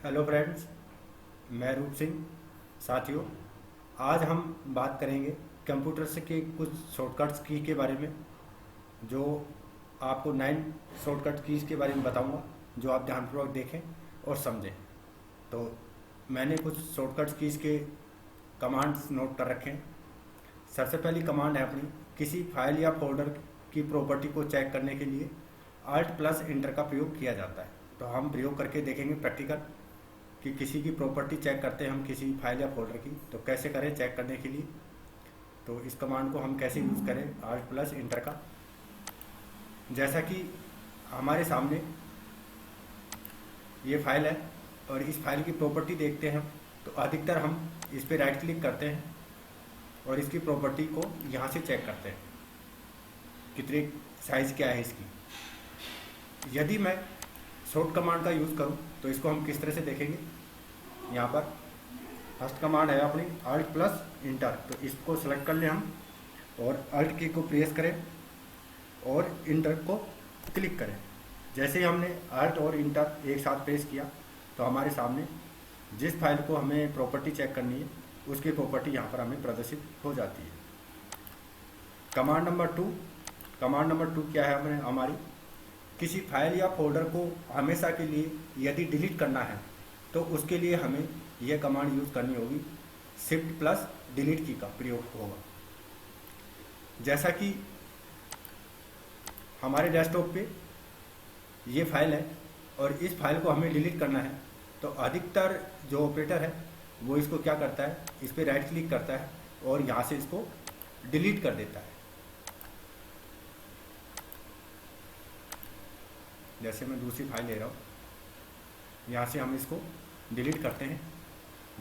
Hello friends, मैं रूप सिंह। साथियों, आज हम बात करेंगे कंप्यूटर से के कुछ शॉर्टकट्स की के बारे में, जो आपको 9 शॉर्टकट कीज़ के बारे में बताऊंगा, जो आप ध्यानपूर्वक देखें और समझें। तो मैंने कुछ शॉर्टकट्स कीज़ के कमांड्स नोट कर रखे हैं। सबसे पहली कमांड है अपनी, किसी फाइल या फोल्डर की प्रॉपर्टी को चेक करने के लिए Alt प्लस इंटर का प्रयोग किया जाता है। तो हम प्रयोग करके देखेंगे प्रैक्टिकल कि किसी की प्रॉपर्टी चेक करते हैं हम किसी फाइल या फोल्डर की, तो कैसे करें चेक करने के लिए। तो इस कमांड को हम कैसे यूज़ करें Alt प्लस इंटर का। जैसा कि हमारे सामने ये फाइल है और इस फाइल की प्रॉपर्टी देखते हैं हम, तो अधिकतर हम इस पर राइट क्लिक करते हैं और इसकी प्रॉपर्टी को यहाँ से चेक करते हैं कितनी साइज़ क्या है इसकी। यदि मैं शॉर्ट कमांड का यूज़ करूं तो इसको हम किस तरह से देखेंगे। यहाँ पर फर्स्ट कमांड है अपनी Alt प्लस इंटर, तो इसको सेलेक्ट कर लें हम और Alt की को प्रेस करें और इंटर को क्लिक करें। जैसे ही हमने Alt और इंटर एक साथ प्रेस किया तो हमारे सामने जिस फाइल को हमें प्रॉपर्टी चेक करनी है उसकी प्रॉपर्टी यहाँ पर हमें प्रदर्शित हो जाती है। कमांड नंबर 2 क्या है हमारी, किसी फाइल या फोल्डर को हमेशा के लिए यदि डिलीट करना है तो उसके लिए हमें यह कमांड यूज़ करनी होगी, शिफ्ट प्लस डिलीट की का प्रयोग होगा। जैसा कि हमारे डेस्कटॉप पे ये फाइल है और इस फाइल को हमें डिलीट करना है, तो अधिकतर जो ऑपरेटर है वो इसको क्या करता है, इस पर राइट क्लिक करता है और यहाँ से इसको डिलीट कर देता है। जैसे मैं दूसरी फाइल ले रहा हूँ, यहाँ से हम इसको डिलीट करते हैं,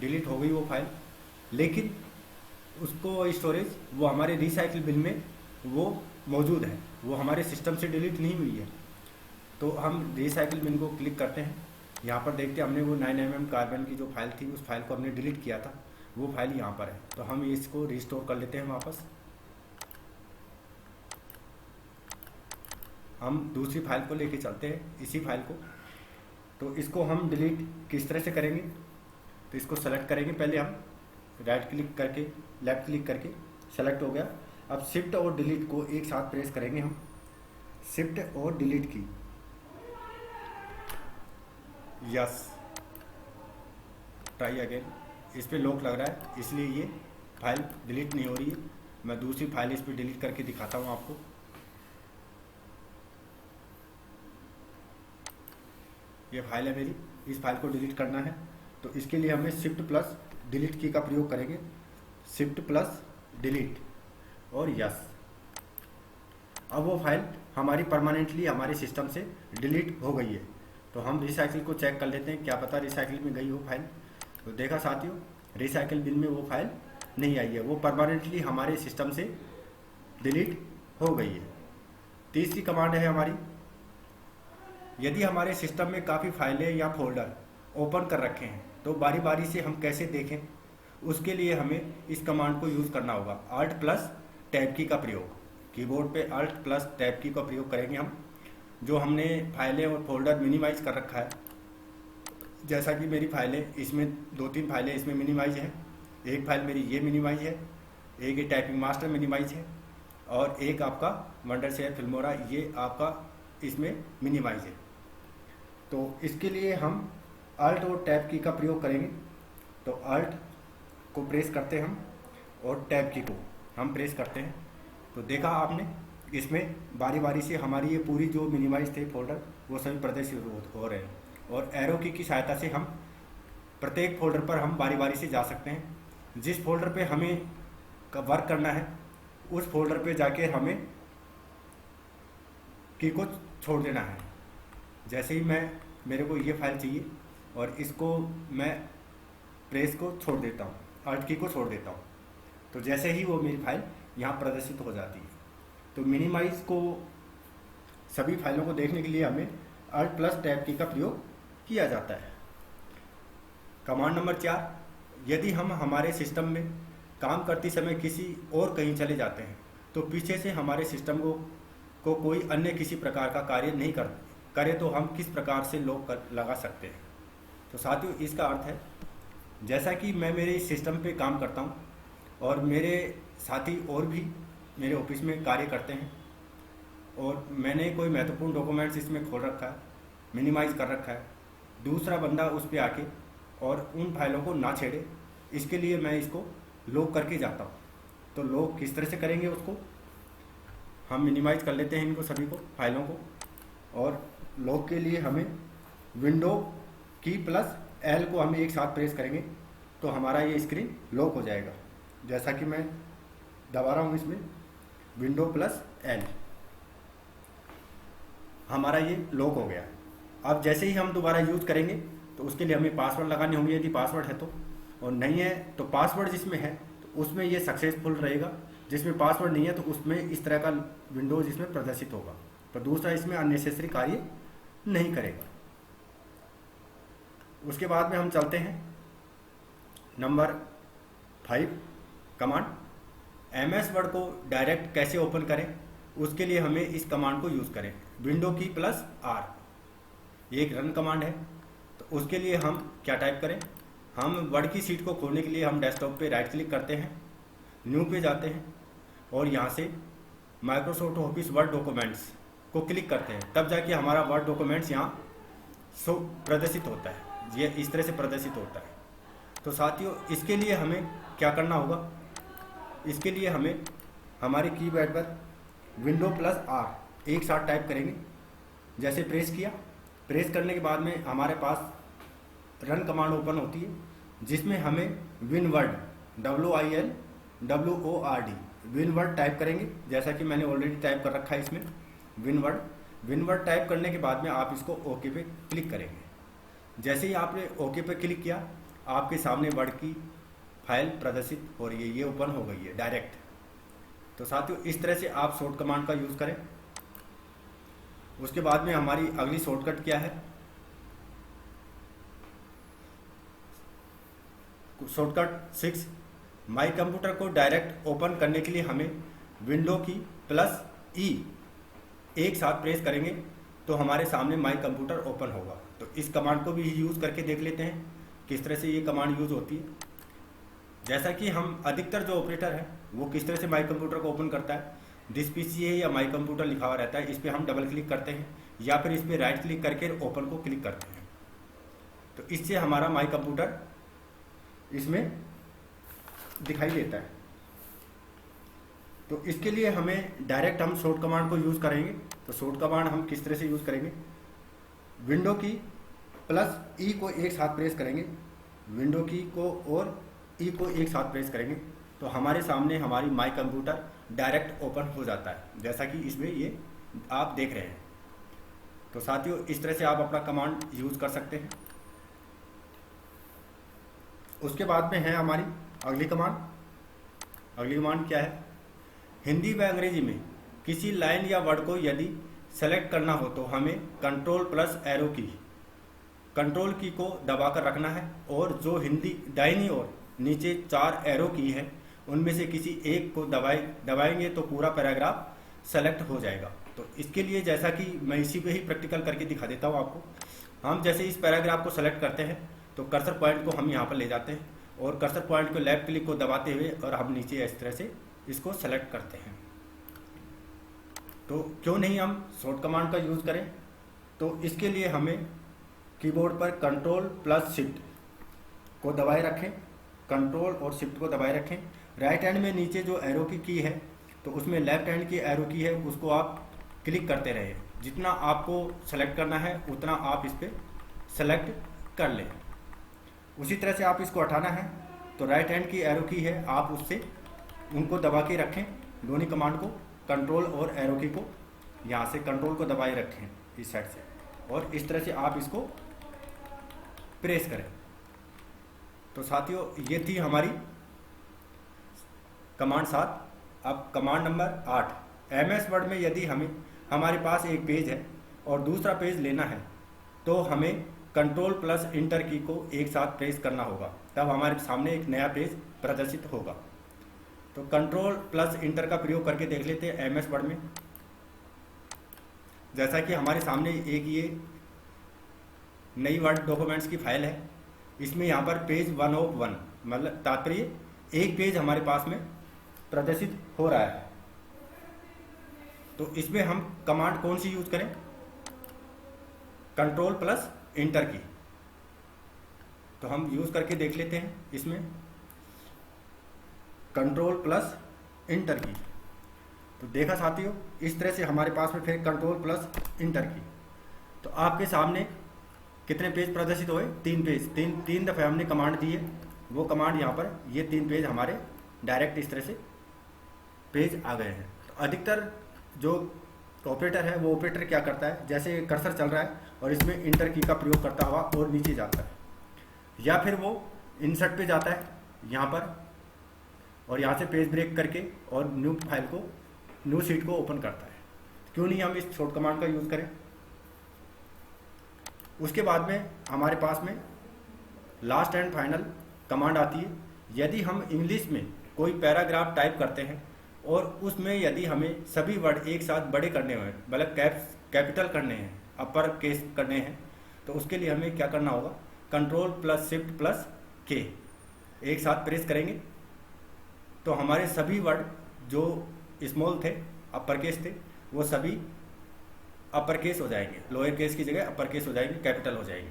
डिलीट हो गई वो फाइल, लेकिन उसको स्टोरेज वो हमारे रिसाइकिल बिन में वो मौजूद है, वो हमारे सिस्टम से डिलीट नहीं हुई है। तो हम रिसाइकिल बिन को क्लिक करते हैं, यहाँ पर देखते हैं हमने वो 9mm कार्बन की जो फाइल थी उस फाइल को हमने डिलीट किया था, वो फाइल यहाँ पर है। तो हम इसको रिस्टोर कर लेते हैं वापस। हम दूसरी फाइल को लेके चलते हैं, इसी फाइल को। तो इसको हम डिलीट किस तरह से करेंगे, तो इसको सेलेक्ट करेंगे पहले हम, राइट क्लिक करके लेफ्ट क्लिक करके सेलेक्ट हो गया। अब शिफ्ट और डिलीट को एक साथ प्रेस करेंगे हम, शिफ्ट और डिलीट की, यस, ट्राई अगेन। इस पर लॉक लग रहा है इसलिए ये फाइल डिलीट नहीं हो रही है। मैं दूसरी फाइल इस पर डिलीट करके दिखाता हूँ आपको। ये फाइल है मेरी, इस फाइल को डिलीट करना है तो इसके लिए हमें शिफ्ट प्लस डिलीट की का प्रयोग करेंगे, शिफ्ट प्लस डिलीट और यस। अब वो फाइल हमारी परमानेंटली हमारे सिस्टम से डिलीट हो गई है। तो हम रिसाइकिल को चेक कर लेते हैं, क्या पता रिसाइकिल में गई हो फाइल। तो देखा साथियों, रिसाइकिल बिन में वो फाइल नहीं आई है, वो परमानेंटली हमारे सिस्टम से डिलीट हो गई है। तीसरी कमांड है हमारी, यदि हमारे सिस्टम में काफ़ी फाइलें या फोल्डर ओपन कर रखे हैं तो बारी बारी से हम कैसे देखें, उसके लिए हमें इस कमांड को यूज़ करना होगा, Alt प्लस टैब की का प्रयोग। कीबोर्ड पे Alt प्लस टैब की का प्रयोग करेंगे हम। जो हमने फाइलें और फोल्डर मिनिमाइज कर रखा है, जैसा कि मेरी फाइलें इसमें 2-3 फाइलें इसमें मिनिमाइज हैं, एक फाइल मेरी ये मिनिमाइज है, एक ये टाइपिंग मास्टर मिनिमाइज है और एक आपका वंडरशेयर फिल्मोरा ये आपका इसमें मिनिमाइज है। तो इसके लिए हम Alt और टैब की का प्रयोग करेंगे। तो Alt को प्रेस करते हैं हम और टैब की को हम प्रेस करते हैं। तो देखा आपने, इसमें बारी बारी से हमारी ये पूरी जो मिनिमाइज थे फोल्डर वो सभी प्रदर्शित हो रहे हैं और एरो की सहायता से हम प्रत्येक फोल्डर पर हम बारी बारी से जा सकते हैं। जिस फोल्डर पे हमें वर्क करना है उस फोल्डर पे जाके हमें की को छोड़ देना है। जैसे ही मेरे को ये फाइल चाहिए और इसको मैं प्रेस को छोड़ देता हूँ, Alt की को छोड़ देता हूँ, तो जैसे ही वो मेरी फाइल यहाँ प्रदर्शित हो जाती है। तो मिनिमाइज को सभी फाइलों को देखने के लिए हमें Alt प्लस टैब की का प्रयोग किया जाता है। कमांड नंबर 4, यदि हम हमारे सिस्टम में काम करते समय किसी और कहीं चले जाते हैं तो पीछे से हमारे सिस्टम को कोई अन्य किसी प्रकार का कार्य नहीं करे तो हम किस प्रकार से लॉक लगा सकते हैं। तो साथियों इसका अर्थ है, जैसा कि मैं मेरे सिस्टम पे काम करता हूँ और मेरे साथी और भी मेरे ऑफिस में कार्य करते हैं और मैंने कोई महत्वपूर्ण डॉक्यूमेंट्स इसमें खोल रखा है, मिनिमाइज़ कर रखा है, दूसरा बंदा उस पर आके और उन फाइलों को ना छेड़े, इसके लिए मैं इसको लॉक करके जाता हूँ। तो लॉक किस तरह से करेंगे, उसको हम मिनिमाइज़ कर लेते हैं इनको सभी को, फाइलों को। और लॉक के लिए हमें विंडो की प्लस एल को हम एक साथ प्रेस करेंगे तो हमारा ये स्क्रीन लॉक हो जाएगा। जैसा कि मैं दबा रहा हूँ इसमें विंडो प्लस एल, हमारा ये लॉक हो गया। अब जैसे ही हम दोबारा यूज़ करेंगे तो उसके लिए हमें पासवर्ड लगाने होंगे, यदि पासवर्ड है तो, और नहीं है तो पासवर्ड जिसमें है तो उसमें ये सक्सेसफुल रहेगा, जिसमें पासवर्ड नहीं है तो उसमें इस तरह का विंडोज इसमें प्रदर्शित होगा। तो दूसरा इसमें अननेसेसरी कार्य नहीं करेगा। उसके बाद में हम चलते हैं नंबर 5 कमांड। MS वर्ड को डायरेक्ट कैसे ओपन करें, उसके लिए हमें इस कमांड को यूज़ करें, विंडो की प्लस R, ये एक रन कमांड है। तो उसके लिए हम क्या टाइप करें, हम वर्ड की सीट को खोलने के लिए हम डेस्कटॉप पे राइट क्लिक करते हैं, न्यू पे जाते हैं और यहाँ से माइक्रोसॉफ्ट ऑफिस वर्ड डॉक्यूमेंट्स को क्लिक करते हैं, तब जाके हमारा वर्ड डॉक्यूमेंट्स यहाँ शो प्रदर्शित होता है, ये इस तरह से प्रदर्शित होता है। तो साथियों इसके लिए हमें क्या करना होगा, इसके लिए हमें हमारे कीपैड पर विंडो प्लस R एक साथ टाइप करेंगे। जैसे प्रेस किया, प्रेस करने के बाद में हमारे पास रन कमांड ओपन होती है, जिसमें हमें विनवर्ड WINWORD विनवर्ड टाइप करेंगे, जैसा कि मैंने ऑलरेडी टाइप कर रखा है इसमें विनवर्ड टाइप करने के बाद में आप इसको ओके पे क्लिक करेंगे। जैसे ही आपने ओके पे क्लिक किया, आपके सामने वर्ड की फाइल प्रदर्शित हो रही है, ये ओपन हो गई है डायरेक्ट। तो साथियों इस तरह से आप शॉर्ट कमांड का यूज़ करें। उसके बाद में हमारी अगली शॉर्टकट क्या है, शॉर्टकट 6, माई कंप्यूटर को डायरेक्ट ओपन करने के लिए हमें विंडो की प्लस E एक साथ प्रेस करेंगे तो हमारे सामने माई कंप्यूटर ओपन होगा। तो इस कमांड को भी यूज़ करके देख लेते हैं किस तरह से ये कमांड यूज़ होती है। जैसा कि हम अधिकतर जो ऑपरेटर है वो किस तरह से माई कंप्यूटर को ओपन करता है, दिस PC है या माई कंप्यूटर लिखा हुआ रहता है, इस पर हम डबल क्लिक करते हैं या फिर इस पर राइट क्लिक करके ओपन को क्लिक करते हैं। तो इससे हमारा माई कंप्यूटर इसमें दिखाई देता है। तो इसके लिए हमें डायरेक्ट हम शॉर्ट कमांड को यूज़ करेंगे। तो शॉर्ट कमांड हम किस तरह से यूज़ करेंगे, विंडो की प्लस E को एक साथ प्रेस करेंगे, विंडो की को और E को एक साथ प्रेस करेंगे तो हमारे सामने हमारी माई कंप्यूटर डायरेक्ट ओपन हो जाता है, जैसा कि इसमें ये आप देख रहे हैं। तो साथियों इस तरह से आप अपना कमांड यूज़ कर सकते हैं। उसके बाद में है हमारी अगली कमांड क्या है, हिंदी व अंग्रेजी में किसी लाइन या वर्ड को यदि सेलेक्ट करना हो तो हमें कंट्रोल प्लस एरो की, कंट्रोल की को दबाकर रखना है और जो हिंदी दाहिनी ओर नीचे 4 एरो की है उनमें से किसी एक को दबाएंगे तो पूरा पैराग्राफ सेलेक्ट हो जाएगा। तो इसके लिए जैसा कि मैं इसी पे ही प्रैक्टिकल करके दिखा देता हूँ आपको। हम जैसे इस पैराग्राफ को सेलेक्ट करते हैं तो कर्सर पॉइंट को हम यहाँ पर ले जाते हैं और कर्सर पॉइंट को लेफ्ट क्लिक को दबाते हुए और हम नीचे इस तरह से इसको सेलेक्ट करते हैं। तो क्यों नहीं हम शॉर्ट कमांड का यूज़ करें। तो इसके लिए हमें कीबोर्ड पर कंट्रोल प्लस शिफ्ट को दबाए रखें, कंट्रोल और शिफ्ट को दबाए रखें। राइट हैंड में नीचे जो एरो की है तो उसमें लेफ्ट हैंड की एरो की है, उसको आप क्लिक करते रहें। जितना आपको सेलेक्ट करना है उतना आप इस पर सेलेक्ट कर लें। उसी तरह से आप इसको हटाना है तो राइट हैंड की एरो की है, आप उससे उनको दबा के रखें, दोनों कमांड को, कंट्रोल और एरो की को यहाँ से कंट्रोल को दबाए रखें इस साइड से और इस तरह से आप इसको प्रेस करें। तो साथियों ये थी हमारी कमांड 7। अब कमांड नंबर 8, MS वर्ड में यदि हमारे पास एक पेज है और दूसरा पेज लेना है तो हमें कंट्रोल प्लस इंटर की को एक साथ प्रेस करना होगा, तब हमारे सामने एक नया पेज प्रदर्शित होगा। तो कंट्रोल प्लस इंटर का प्रयोग करके देख लेते हैं MS वर्ड में। जैसा कि हमारे सामने एक ये नई वर्ड डॉक्यूमेंट्स की फाइल है। इसमें यहाँ पर पेज 1 ऑफ 1 मतलब तात्पर्य एक पेज हमारे पास में प्रदर्शित हो रहा है। तो इसमें हम कमांड कौन सी यूज करें? कंट्रोल प्लस इंटर की। तो हम यूज करके देख लेते हैं। इसमें कंट्रोल प्लस इंटर की, तो देखा साथियों, इस तरह से हमारे पास में फिर कंट्रोल प्लस इंटर की। तो आपके सामने कितने पेज प्रदर्शित हुए? 3 पेज। तीन दफ़े हमने कमांड दी है। वो कमांड यहाँ पर ये 3 पेज हमारे डायरेक्ट इस तरह से पेज आ गए हैं। तो अधिकतर जो ऑपरेटर है वो ऑपरेटर क्या करता है, जैसे कर्सर चल रहा है और इसमें इंटर की का प्रयोग करता हुआ और नीचे जाता है, या फिर वो इंसर्ट पे जाता है यहाँ पर और यहाँ से पेज ब्रेक करके और न्यू फाइल को, न्यू शीट को ओपन करता है। क्यों नहीं हम इस शॉर्ट कमांड का यूज़ करें? उसके बाद में हमारे पास में लास्ट एंड फाइनल कमांड आती है। यदि हम इंग्लिश में कोई पैराग्राफ टाइप करते हैं और उसमें यदि हमें सभी वर्ड एक साथ बड़े करने हुए, मतलब कैपिटल करने हैं, अपर केस करने हैं, तो उसके लिए हमें क्या करना होगा? कंट्रोल प्लस शिफ्ट प्लस के एक साथ प्रेस करेंगे तो हमारे सभी वर्ड जो स्मॉल थे, अपर केस थे, वो सभी अपर केस हो जाएंगे, लोअर केस की जगह अपर केस हो जाएंगे, कैपिटल हो जाएंगे।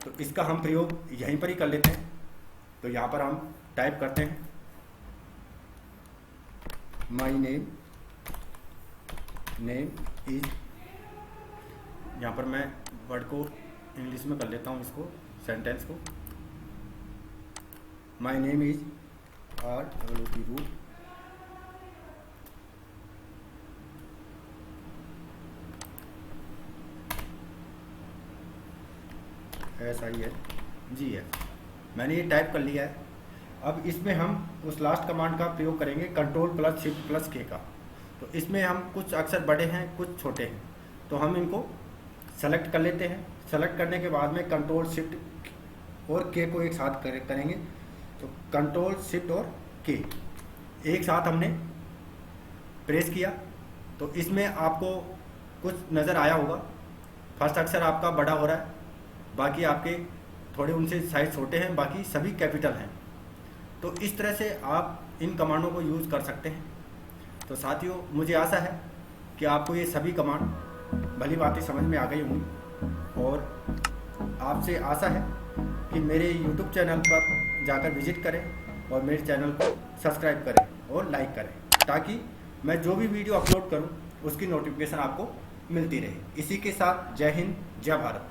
तो इसका हम प्रयोग यहीं पर ही कर लेते हैं। तो यहाँ पर हम टाइप करते हैं माई नेम इज, यहाँ पर मैं वर्ड को इंग्लिश में कर लेता हूँ, इसको सेंटेंस को, my name is RWT SILGS। मैंने ये टाइप कर लिया है। अब इसमें हम उस लास्ट कमांड का प्रयोग करेंगे, कंट्रोल प्लस शिफ्ट प्लस के का। तो इसमें हम कुछ अक्षर बड़े हैं, कुछ छोटे हैं, तो हम इनको सेलेक्ट कर लेते हैं। सेलेक्ट करने के बाद में कंट्रोल शिफ्ट और के को एक साथ करेंगे। तो कंट्रोल शिफ्ट और के एक साथ हमने प्रेस किया तो इसमें आपको कुछ नज़र आया होगा। फर्स्ट अक्षर आपका बड़ा हो रहा है, बाकी आपके थोड़े उनसे साइज छोटे हैं, बाकी सभी कैपिटल हैं। तो इस तरह से आप इन कमांडों को यूज़ कर सकते हैं। तो साथियों, मुझे आशा है कि आपको ये सभी कमांड भली बातें समझ में आ गई होंगी और आपसे आशा है कि मेरे YouTube चैनल पर जाकर विजिट करें और मेरे चैनल को सब्सक्राइब करें और लाइक करें, ताकि मैं जो भी वीडियो अपलोड करूं उसकी नोटिफिकेशन आपको मिलती रहे। इसी के साथ जय हिंद, जय भारत।